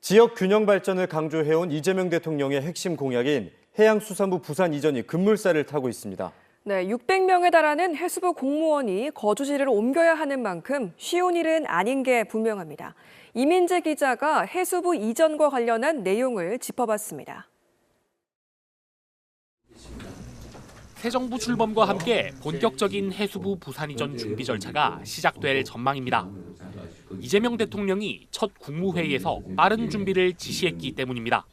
지역 균형 발전을 강조해온 이재명 대통령의 핵심 공약인 해양수산부 부산 이전이 급물살을 타고 있습니다. 네, 600명에 달하는 해수부 공무원이 거주지를 옮겨야 하는 만큼 쉬운 일은 아닌 게 분명합니다. 이민재 기자가 해수부 이전과 관련한 내용을 짚어봤습니다. 새 정부 출범과 함께 본격적인 해수부 부산 이전 준비 절차가 시작될 전망입니다. 이재명 대통령이 첫 국무회의에서 빠른 준비를 지시했기 때문입니다.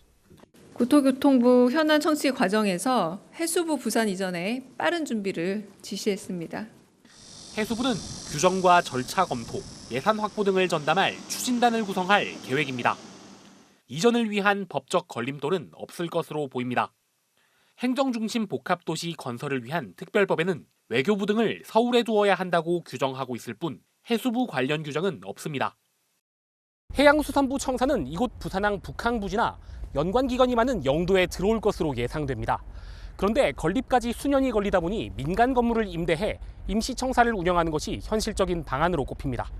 국토교통부 현안 청취 과정에서 해수부 부산 이전에 빠른 준비를 지시했습니다. 해수부는 규정과 절차 검토, 예산 확보 등을 전담할 추진단을 구성할 계획입니다. 이전을 위한 법적 걸림돌은 없을 것으로 보입니다. 행정중심 복합도시 건설을 위한 특별법에는 외교부 등을 서울에 두어야 한다고 규정하고 있을 뿐 해수부 관련 규정은 없습니다. 해양수산부 청사는 이곳 부산항 북항부지나 연관기관이 많은 영도에 들어올 것으로 예상됩니다. 그런데 건립까지 수년이 걸리다 보니 민간 건물을 임대해 임시청사를 운영하는 것이 현실적인 방안으로 꼽힙니다.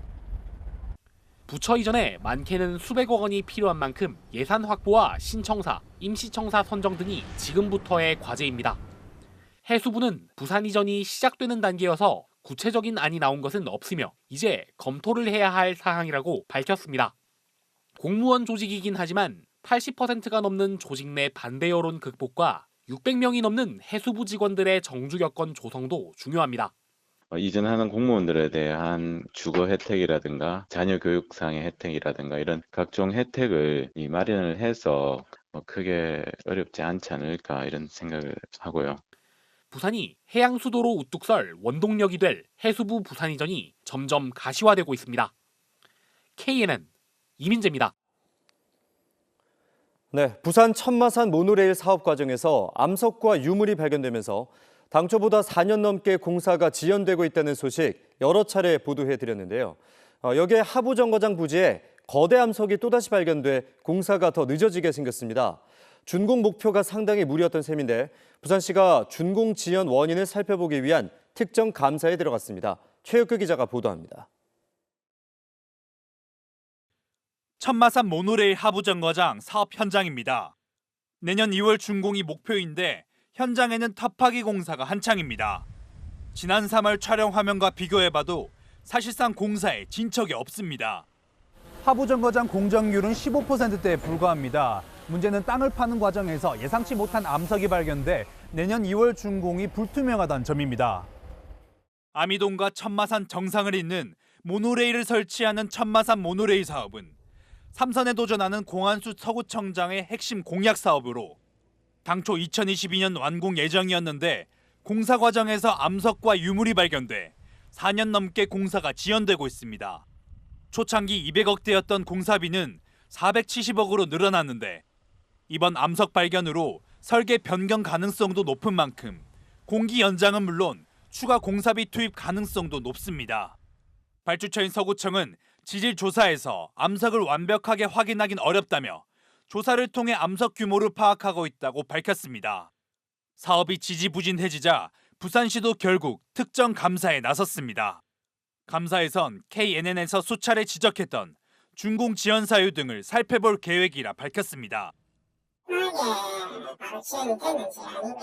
부처 이전에 많게는 수백억 원이 필요한 만큼 예산 확보와 신청사, 임시청사 선정 등이 지금부터의 과제입니다. 해수부는 부산 이전이 시작되는 단계여서 구체적인 안이 나온 것은 없으며 이제 검토를 해야 할 사항이라고 밝혔습니다. 공무원 조직이긴 하지만 80%가 넘는 조직 내 반대 여론 극복과 600명이 넘는 해수부 직원들의 정주 여건 조성도 중요합니다. 이전하는 공무원들에 대한 주거 혜택이라든가 자녀 교육상의 혜택이라든가 이런 각종 혜택을 마련을 해서 크게 어렵지 않지 않을까 이런 생각을 하고요. 부산이 해양 수도로 우뚝 설 원동력이 될 해수부 부산 이전이 점점 가시화되고 있습니다. KNN 이민재입니다. 네, 부산 천마산 모노레일 사업 과정에서 암석과 유물이 발견되면서 당초보다 4년 넘게 공사가 지연되고 있다는 소식 여러 차례 보도해드렸는데요. 여기에 하부정거장 부지에 거대 암석이 또다시 발견돼 공사가 더 늦어지게 생겼습니다. 준공 목표가 상당히 무리였던 셈인데 부산시가 준공 지연 원인을 살펴보기 위한 특정 감사에 들어갔습니다. 최혁규 기자가 보도합니다. 천마산 모노레일 하부정거장 사업 현장입니다. 내년 2월 준공이 목표인데 현장에는 탑파기 공사가 한창입니다. 지난 3월 촬영 화면과 비교해봐도 사실상 공사에 진척이 없습니다. 하부정거장 공정률은 15%대에 불과합니다. 문제는 땅을 파는 과정에서 예상치 못한 암석이 발견돼 내년 2월 준공이 불투명하다는 점입니다. 아미동과 천마산 정상을 잇는 모노레일을 설치하는 천마산 모노레일 사업은 삼선에 도전하는 공안수 서구청장의 핵심 공약 사업으로 당초 2022년 완공 예정이었는데 공사 과정에서 암석과 유물이 발견돼 4년 넘게 공사가 지연되고 있습니다. 초창기 200억대였던 공사비는 470억으로 늘어났는데 이번 암석 발견으로 설계 변경 가능성도 높은 만큼 공기 연장은 물론 추가 공사비 투입 가능성도 높습니다. 발주처인 서구청은 지질 조사에서 암석을 완벽하게 확인하긴 어렵다며 조사를 통해 암석 규모를 파악하고 있다고 밝혔습니다. 사업이 지지부진해지자 부산시도 결국 특정 감사에 나섰습니다. 감사에선 KNN에서 수차례 지적했던 준공 지연 사유 등을 살펴볼 계획이라 밝혔습니다. 만약에 바로 지연이 됐는지 아니면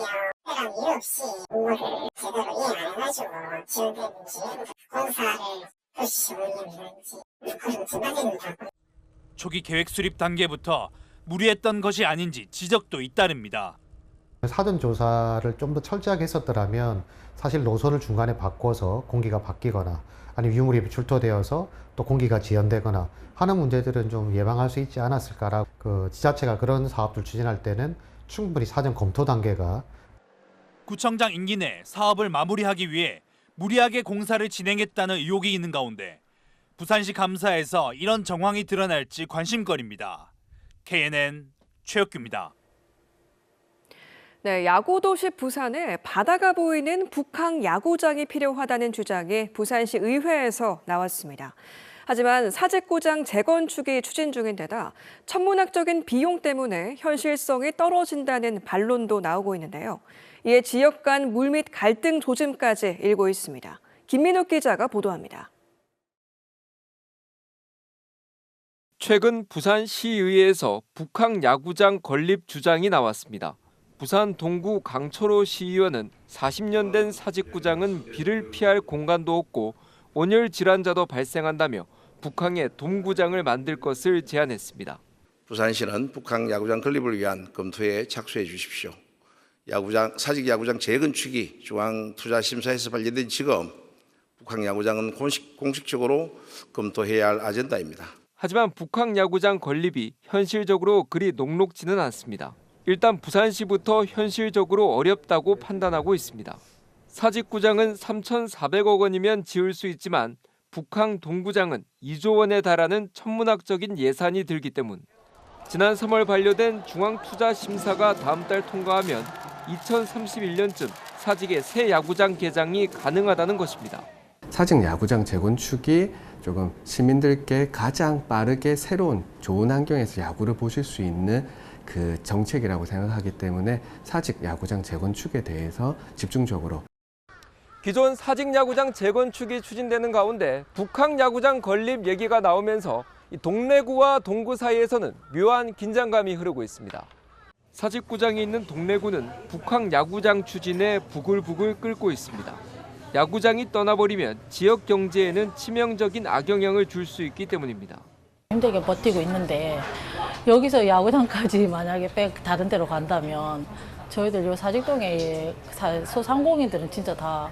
해당 이유 없이 업무를 제대로 이행 안 해가지고 지연됐는지 공사를 불시 운영했는지 그런 진단입니다. 초기 계획 수립 단계부터 무리했던 것이 아닌지 지적도 잇따릅니다. 사전 조사를 좀 더 철저하게 했었더라면 사실 노선을 중간에 바꿔서 공기가 바뀌거나 아니면 유물이 출토되어서 또 공기가 지연되거나 하는 문제들은 좀 예방할 수 있지 않았을까라고 지자체가 그런 사업들 추진할 때는 충분히 사전 검토 단계가 구청장 임기 내 사업을 마무리하기 위해 무리하게 공사를 진행했다는 의혹이 있는 가운데 부산시 감사에서 이런 정황이 드러날지 관심거리입니다. KNN 최혁규입니다. 네, 야구도시 부산에 바다가 보이는 북항 야구장이 필요하다는 주장이 부산시 의회에서 나왔습니다. 하지만 사직구장 재건축이 추진 중인 데다 천문학적인 비용 때문에 현실성이 떨어진다는 반론도 나오고 있는데요. 이에 지역 간 물밑 갈등 조짐까지 일고 있습니다. 김민욱 기자가 보도합니다. 최근 부산시의회에서 북한 야구장 건립 주장이 나왔습니다. 부산 동구 강철호 시의원은 40년 된 사직구장은 비를 피할 공간도 없고 온열 질환자도 발생한다며 북한에 돔구장을 만들 것을 제안했습니다. 부산시는 북한 야구장 건립을 위한 검토에 착수해 주십시오. 사직 야구장 재건축이 중앙투자심사에서 발견된 지금 북한 야구장은 공식적으로 검토해야 할 아젠다입니다. 하지만 북한 야구장 건립이 현실적으로 그리 녹록지는 않습니다. 일단 부산시부터 현실적으로 어렵다고 판단하고 있습니다. 사직구장은 3,400억 원이면 지을 수 있지만 북한 동구장은 2조 원에 달하는 천문학적인 예산이 들기 때문 지난 3월 반려된 중앙투자심사가 다음 달 통과하면 2031년쯤 사직의 새 야구장 개장이 가능하다는 것입니다. 사직 야구장 재건축이 조금 시민들께 가장 빠르게 새로운 좋은 환경에서 야구를 보실 수 있는 그 정책이라고 생각하기 때문에 사직 야구장 재건축에 대해서 집중적으로 기존 사직 야구장 재건축이 추진되는 가운데 북한 야구장 건립 얘기가 나오면서 동래구와 동구 사이에서는 묘한 긴장감이 흐르고 있습니다. 사직구장이 있는 동래구는 북한 야구장 추진에 부글부글 끓고 있습니다. 야구장이 떠나버리면 지역 경제에는 치명적인 악영향을 줄 수 있기 때문입니다. 힘들게 버티고 있는데 여기서 야구장까지 만약에 다른 데로 간다면 저희들 요 사직동의 소상공인들은 진짜 다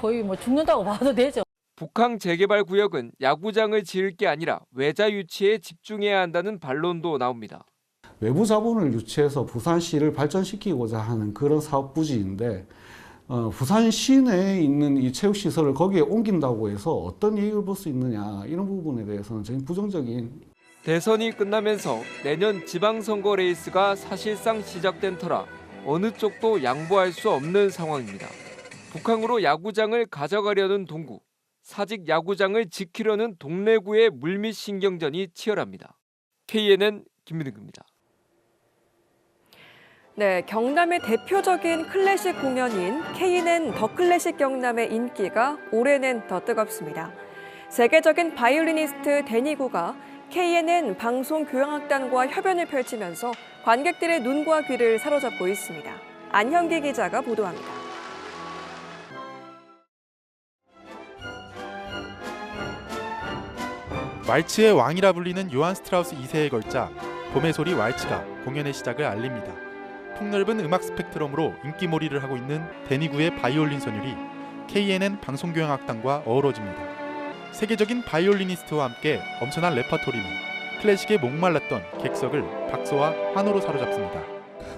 거의 뭐 죽는다고 봐도 되죠. 북한 재개발 구역은 야구장을 지을 게 아니라 외자 유치에 집중해야 한다는 반론도 나옵니다. 외부 자본을 유치해서 부산시를 발전시키고자 하는 그런 사업 부지인데 부산 시내에 있는 이 체육시설을 거기에 옮긴다고 해서 어떤 이익을 볼 수 있느냐 이런 부분에 대해서는 저희 부정적인. 대선이 끝나면서 내년 지방선거 레이스가 사실상 시작된 터라 어느 쪽도 양보할 수 없는 상황입니다. 북한으로 야구장을 가져가려는 동구, 사직 야구장을 지키려는 동래구의 물밑 신경전이 치열합니다. KNN 김민욱입니다. 네, 경남의 대표적인 클래식 공연인 KNN 더 클래식 경남의 인기가 올해는 더 뜨겁습니다. 세계적인 바이올리니스트 데니구가 KNN 방송교향악단과 협연을 펼치면서 관객들의 눈과 귀를 사로잡고 있습니다. 안현기 기자가 보도합니다. 왈츠의 왕이라 불리는 요한 스트라우스 2세의 걸작 봄의 소리 왈츠가 공연의 시작을 알립니다. 폭넓은 음악 스펙트럼으로 인기몰이를 하고 있는 데니구의 바이올린 선율이 KNN 방송교향악단과 어우러집니다. 세계적인 바이올리니스트와 함께 엄청난 레퍼토리는 클래식에 목말랐던 객석을 박수와 환호로 사로잡습니다.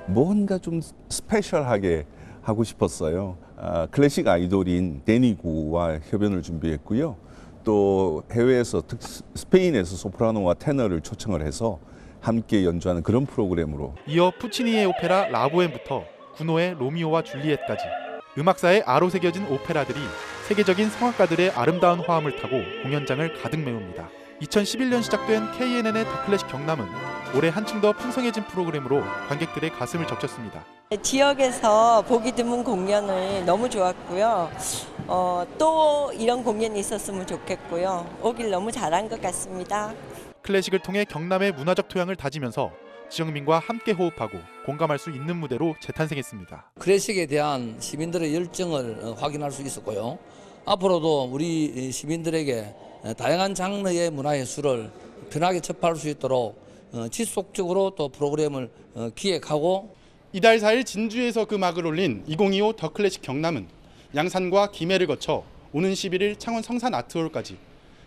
뭔가 좀 스페셜하게 하고 싶었어요. 클래식 아이돌인 데니구와 협연을 준비했고요. 또 해외에서 스페인에서 소프라노와 테너를 초청을 해서 함께 연주하는 그런 프로그램으로 이어 푸치니의 오페라 라보엔부터 구노의 로미오와 줄리엣까지 음악사에 아로 새겨진 오페라들이 세계적인 성악가들의 아름다운 화음을 타고 공연장을 가득 메웁니다. 2011년 시작된 KNN의 더 클래식 경남은 올해 한층 더 풍성해진 프로그램으로 관객들의 가슴을 적셨습니다. 지역에서 보기 드문 공연을 너무 좋았고요. 또 이런 공연이 있었으면 좋겠고요. 오길 너무 잘한 것 같습니다. 클래식을 통해 경남의 문화적 토양을 다지면서 지역민과 함께 호흡하고 공감할 수 있는 무대로 재탄생했습니다. 클래식에 대한 시민들의 열정을 확인할 수 있었고요. 앞으로도 우리 시민들에게 다양한 장르의 문화예술을 편하게 접할 수 있도록 지속적으로 또 프로그램을 기획하고 이달 4일 진주에서 그 막을 올린 2025 더 클래식 경남은 양산과 김해를 거쳐 오는 11일 창원 성산 아트홀까지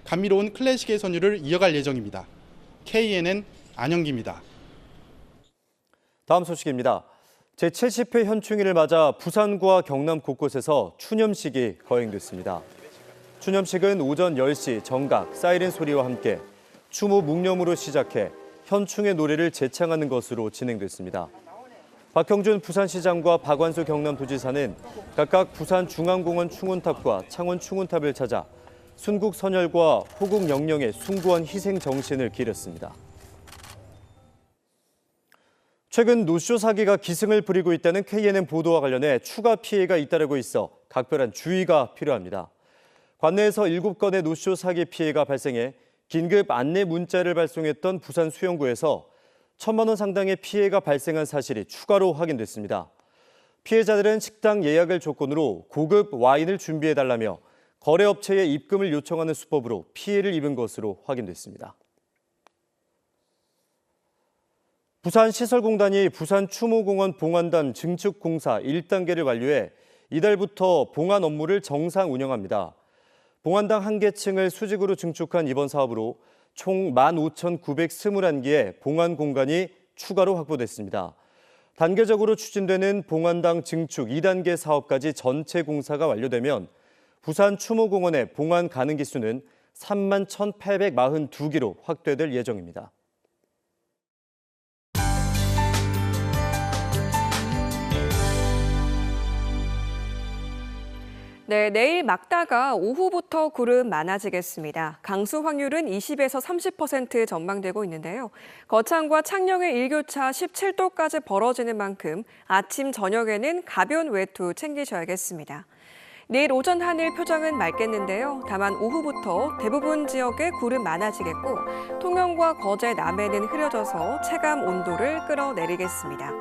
감미로운 클래식의 선율을 이어갈 예정입니다. KNN 안영기입니다. 다음 소식입니다. 제70회 현충일을 맞아 부산과 경남 곳곳에서 추념식이 거행됐습니다. 추념식은 오전 10시 정각, 사이렌 소리와 함께 추모 묵념으로 시작해 현충의 노래를 제창하는 것으로 진행됐습니다. 박형준 부산시장과 박완수 경남도지사는 각각 부산중앙공원 충운탑과 창원 충운탑을 찾아 순국 선열과 호국 영령의 숭고한 희생 정신을 기렸습니다. 최근 노쇼 사기가 기승을 부리고 있다는 KNN 보도와 관련해 추가 피해가 잇따르고 있어 각별한 주의가 필요합니다. 관내에서 7건의 노쇼 사기 피해가 발생해 긴급 안내 문자를 발송했던 부산 수영구에서 1,000만 원 상당의 피해가 발생한 사실이 추가로 확인됐습니다. 피해자들은 식당 예약을 조건으로 고급 와인을 준비해달라며 거래업체에 입금을 요청하는 수법으로 피해를 입은 것으로 확인됐습니다. 부산시설공단이 부산추모공원 봉안담 증축 공사 1단계를 완료해 이달부터 봉안 업무를 정상 운영합니다. 봉안당 1개층을 수직으로 증축한 이번 사업으로 총 15,921개의 봉안 공간이 추가로 확보됐습니다. 단계적으로 추진되는 봉안당 증축 2단계 사업까지 전체 공사가 완료되면 부산 추모공원의 봉안 가능 기수는 31,842기로 확대될 예정입니다. 네, 내일 막다가 오후부터 구름 많아지겠습니다. 강수 확률은 20에서 30% 전망되고 있는데요. 거창과 창녕의 일교차 17도까지 벌어지는 만큼 아침, 저녁에는 가벼운 외투 챙기셔야겠습니다. 내일 오전 하늘 표정은 맑겠는데요. 다만 오후부터 대부분 지역에 구름 많아지겠고 통영과 거제, 남해는 흐려져서 체감 온도를 끌어내리겠습니다.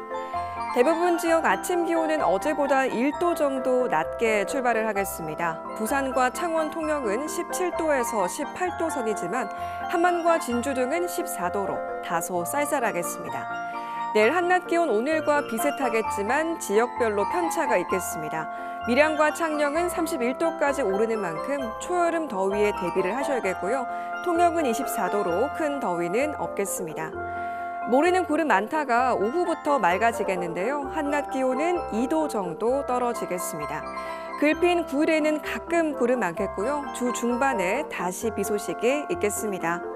대부분 지역 아침 기온은 어제보다 1도 정도 낮게 출발을 하겠습니다. 부산과 창원, 통영은 17도에서 18도 선이지만 함안과 진주 등은 14도로 다소 쌀쌀하겠습니다. 내일 한낮 기온 오늘과 비슷하겠지만 지역별로 편차가 있겠습니다. 밀양과 창녕은 31도까지 오르는 만큼 초여름 더위에 대비를 하셔야겠고요. 통영은 24도로 큰 더위는 없겠습니다. 모레는 구름 많다가 오후부터 맑아지겠는데요. 한낮 기온은 2도 정도 떨어지겠습니다. 글핀 9일에는 가끔 구름 많겠고요. 주 중반에 다시 비 소식이 있겠습니다.